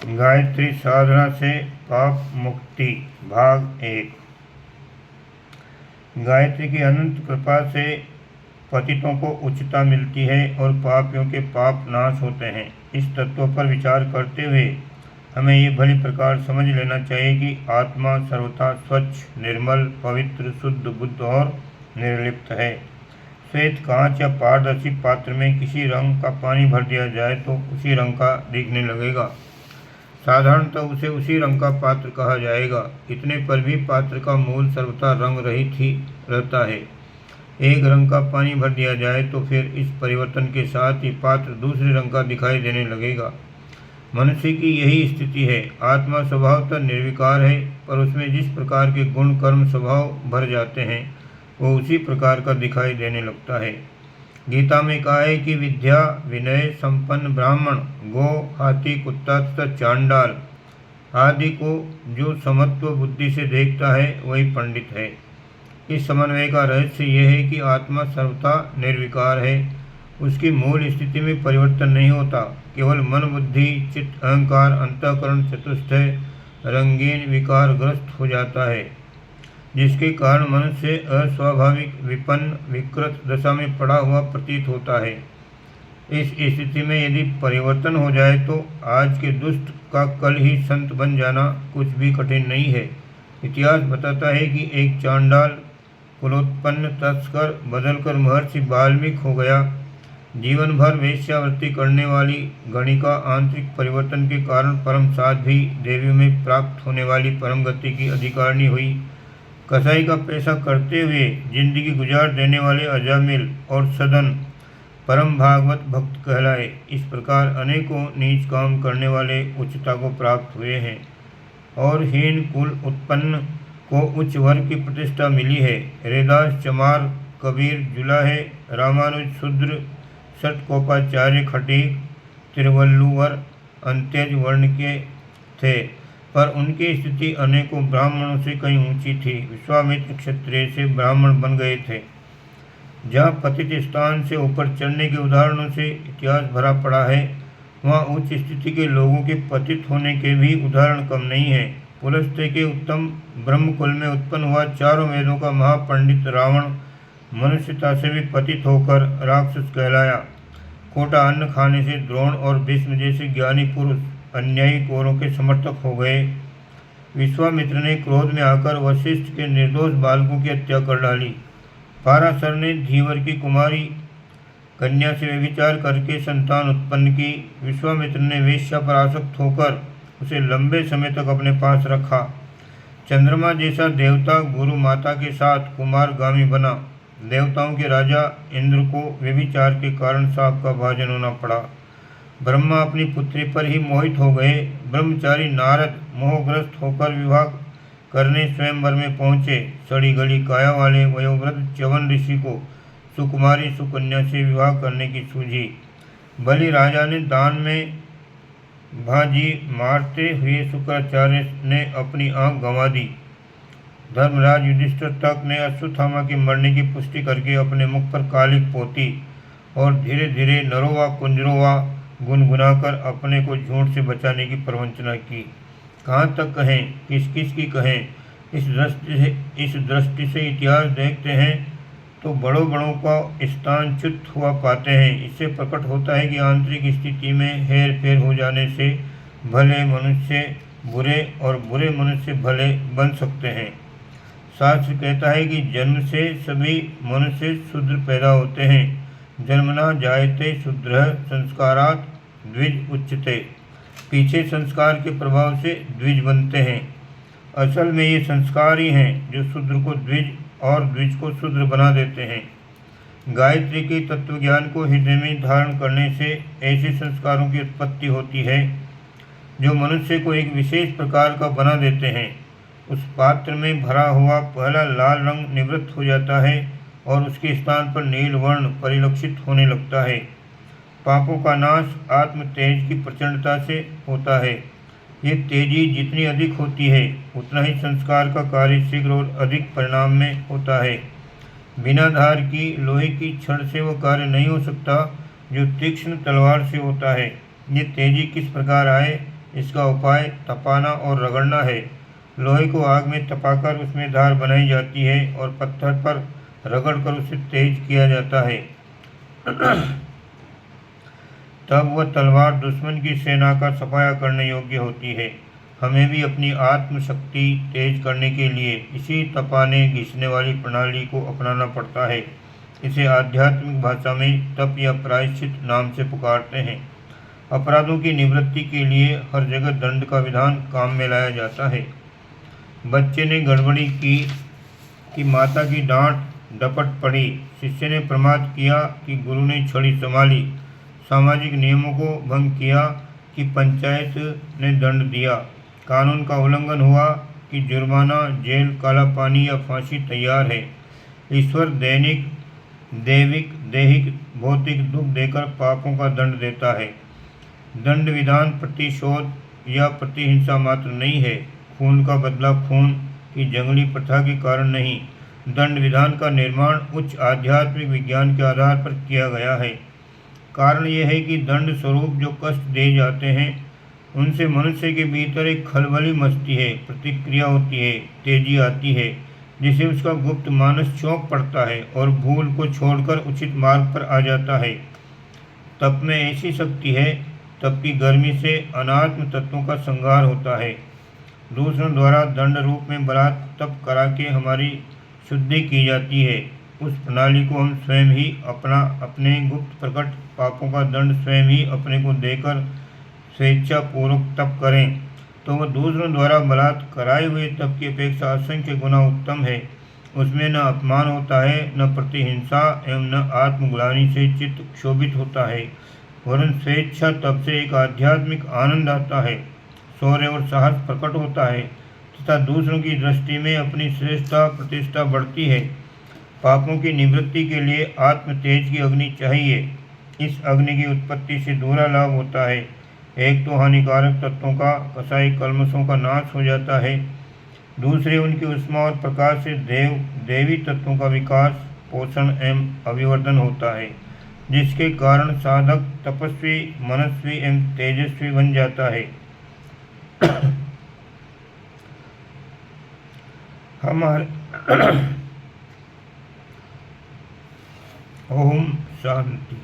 गायत्री साधना से पाप मुक्ति भाग 1। गायत्री की अनंत कृपा से पतितों को उच्चता मिलती है और पापियों के पाप नाश होते हैं। इस तत्व पर विचार करते हुए हमें ये भली प्रकार समझ लेना चाहिए कि आत्मा सर्वथा स्वच्छ, निर्मल, पवित्र, शुद्ध, बुद्ध और निर्लिप्त है। श्वेत कांच या पारदर्शी पात्र में किसी रंग का पानी भर दिया जाए तो उसी रंग का दिखने लगेगा। साधारणतः उसे उसी रंग का पात्र कहा जाएगा। इतने पर भी पात्र का मूल सर्वथा रंग रहित ही रहता है। एक रंग का पानी भर दिया जाए तो फिर इस परिवर्तन के साथ ही पात्र दूसरे रंग का दिखाई देने लगेगा। मनुष्य की यही स्थिति है। आत्मा स्वभावतः निर्विकार है, पर उसमें जिस प्रकार के गुण कर्म स्वभाव भर जाते हैं वो उसी प्रकार का दिखाई देने लगता है। गीता में कहा है कि विद्या विनय संपन्न ब्राह्मण, गो, हाथी, कुत्ता तथा चांडाल आदि को जो समत्व बुद्धि से देखता है वही पंडित है। इस समन्वय का रहस्य यह है कि आत्मा सर्वथा निर्विकार है। उसकी मूल स्थिति में परिवर्तन नहीं होता। केवल मन, बुद्धि, चित्त, अहंकार, अंतःकरण चतुष्टय रंगीन विकारग्रस्त हो जाता है, जिसके कारण मनुष्य अस्वाभाविक, विपन्न, विकृत दशा में पड़ा हुआ प्रतीत होता है। इस स्थिति में यदि परिवर्तन हो जाए तो आज के दुष्ट का कल ही संत बन जाना कुछ भी कठिन नहीं है। इतिहास बताता है कि एक चांडाल कुलोत्पन्न तस्कर बदलकर महर्षि वाल्मीकि हो गया। जीवन भर वेश्यावृत्ति करने वाली गणिका आंतरिक परिवर्तन के कारण परम साध्वी देवियों में प्राप्त होने वाली परम गति की अधिकारिणी हुई। कसाई का पैसा करते हुए जिंदगी गुजार देने वाले अजामिल और सदन परम भागवत भक्त कहलाए। इस प्रकार अनेकों नीच काम करने वाले उच्चता को प्राप्त हुए हैं और हीन कुल उत्पन्न को उच्च वर्ग की प्रतिष्ठा मिली है। हरिदास चमार, कबीर जुलाहे, रामानुज शूद्र, षटकोपाचार्य खटीक, तिरुवल्लुवर अंत्यज वर्ण के थे, पर उनकी स्थिति अनेकों ब्राह्मणों से कहीं ऊंची थी। विश्वामित्र क्षत्रिय से ब्राह्मण बन गए थे। जहाँ पतित स्थान से ऊपर चढ़ने के उदाहरणों से इतिहास भरा पड़ा है, वहाँ उच्च स्थिति के लोगों के पतित होने के भी उदाहरण कम नहीं है। पुलस्त्य के उत्तम ब्रह्मकुल में उत्पन्न हुआ चारों वेदों का महापंडित रावण मनुष्यता से भी पतित होकर राक्षस कहलाया। खोटा अन्न खाने से द्रोण और भीष्म जैसे ज्ञानी पुरुष अन्यायी कौरों के समर्थक हो गए। विश्वामित्र ने क्रोध में आकर वशिष्ठ के निर्दोष बालकों की हत्या कर डाली। पाराशर ने धीवर की कुमारी कन्या से व्यभिचार करके संतान उत्पन्न की। विश्वामित्र ने वेश्या पर आसक्त होकर उसे लंबे समय तक अपने पास रखा। चंद्रमा जैसा देवता गुरु माता के साथ कुमारगामी बना। देवताओं के राजा इंद्र को व्यभिचार के कारण शाप का भाजन होना पड़ा। ब्रह्मा अपनी पुत्री पर ही मोहित हो गए। ब्रह्मचारी नारद मोहग्रस्त होकर विवाह करने स्वयंवर में पहुँचे। सड़ी गली काया वाले वयोवृद्ध च्यवन ऋषि को सुकुमारी सुकन्या से विवाह करने की सूझी। बलि राजा ने दान में भाजी मारते हुए शुक्राचार्य ने अपनी आंख गंवा दी। धर्मराज युधिष्ठिर तक ने अश्वत्थामा के मरने की पुष्टि करके अपने मुख पर कालिक पोती और धीरे धीरे नरोवा कुंजरोवा गुनगुनाकर अपने को झूठ से बचाने की प्रवंचना की। कहाँ तक कहें, किस किस की कहें। इस दृष्टि से इतिहास देखते हैं तो बड़ों बड़ों का स्थान च्युत हुआ पाते हैं। इससे प्रकट होता है कि आंतरिक स्थिति में हेर फेर हो जाने से भले मनुष्य बुरे और बुरे मनुष्य भले बन सकते हैं। शास्त्र कहता है कि जन्म से सभी मनुष्य शूद्र पैदा होते हैं। जन्मना जायते शूद्रः संस्कारात् द्विज उच्यते। पीछे संस्कार के प्रभाव से द्विज बनते हैं। असल में ये संस्कार ही हैं जो शूद्र को द्विज और द्विज को शूद्र बना देते हैं। गायत्री के तत्वज्ञान को हृदय में धारण करने से ऐसे संस्कारों की उत्पत्ति होती है जो मनुष्य को एक विशेष प्रकार का बना देते हैं। उस पात्र में भरा हुआ पहला लाल रंग निवृत्त हो जाता है और उसके स्थान पर नील वर्ण परिलक्षित होने लगता है। पापों का नाश आत्म तेज की प्रचंडता से होता है। ये तेजी जितनी अधिक होती है उतना ही संस्कार का कार्य शीघ्र और अधिक परिणाम में होता है। बिना धार की लोहे की छड़ से वह कार्य नहीं हो सकता जो तीक्ष्ण तलवार से होता है। ये तेजी किस प्रकार आए, इसका उपाय तपाना और रगड़ना है। लोहे को आग में तपाकर उसमें धार बनाई जाती है और पत्थर पर रगड़कर उसे तेज किया जाता है। तब वह तलवार दुश्मन की सेना का सफाया करने योग्य होती है। हमें भी अपनी आत्मशक्ति तेज करने के लिए इसी तपाने घिसने वाली प्रणाली को अपनाना पड़ता है। इसे आध्यात्मिक भाषा में तप या प्रायश्चित नाम से पुकारते हैं। अपराधों की निवृत्ति के लिए हर जगह दंड का विधान काम में लाया जाता है। बच्चे ने गड़बड़ी की कि माता की डांट डपट पड़ी, शिष्य ने प्रमाद किया कि गुरु ने छड़ी संभाली, सामाजिक नियमों को भंग किया कि पंचायत ने दंड दिया, कानून का उल्लंघन हुआ कि जुर्माना, जेल, काला पानी या फांसी तैयार है। ईश्वर दैहिक भौतिक दुख देकर पापों का दंड देता है। दंड विधान प्रतिशोध या प्रतिहिंसा मात्र नहीं है। खून का बदला खून की जंगली प्रथा के कारण नहीं, दंड विधान का निर्माण उच्च आध्यात्मिक विज्ञान के आधार पर किया गया है। कारण यह है कि दंड स्वरूप जो कष्ट दे जाते हैं उनसे मनुष्य के भीतर एक खलबली मचती है, प्रतिक्रिया होती है, तेजी आती है, जिसे उसका गुप्त मानस चौंक पड़ता है और भूल को छोड़कर उचित मार्ग पर आ जाता है। तप में ऐसी शक्ति है, तप की गर्मी से अनात्म तत्वों का संहार होता है। दूसरों द्वारा दंड रूप में बलात् तप करा के हमारी शुद्धि की जाती है। उस प्रणाली को हम स्वयं ही अपने गुप्त प्रकट पापों का दंड स्वयं ही अपने को देकर स्वेच्छा पूर्वक तप करें तो वह दूसरों द्वारा बलात् कराए हुए तप की अपेक्षा असंख्य गुना उत्तम है। उसमें न अपमान होता है, न प्रतिहिंसा एवं न आत्मग्लानि से चित्त क्षोभित होता है, वरन स्वेच्छा तप से एक आध्यात्मिक आनंद आता है, शौर्य और साहस प्रकट होता है तथा दूसरों की दृष्टि में अपनी श्रेष्ठता प्रतिष्ठा बढ़ती है। पापों की निवृत्ति के लिए आत्म तेज की अग्नि चाहिए। इस अग्नि की उत्पत्ति से दूसरा लाभ होता है। एक तो हानिकारक तत्वों का, कसाई कल्मशों का नाश हो जाता है, दूसरे उनकी उष्मा और प्रकाश से देवी तत्वों का विकास, पोषण एवं अभिवर्धन होता है, जिसके कारण साधक तपस्वी, मनस्वी एवं तेजस्वी बन जाता है। हमारे ओम शांति।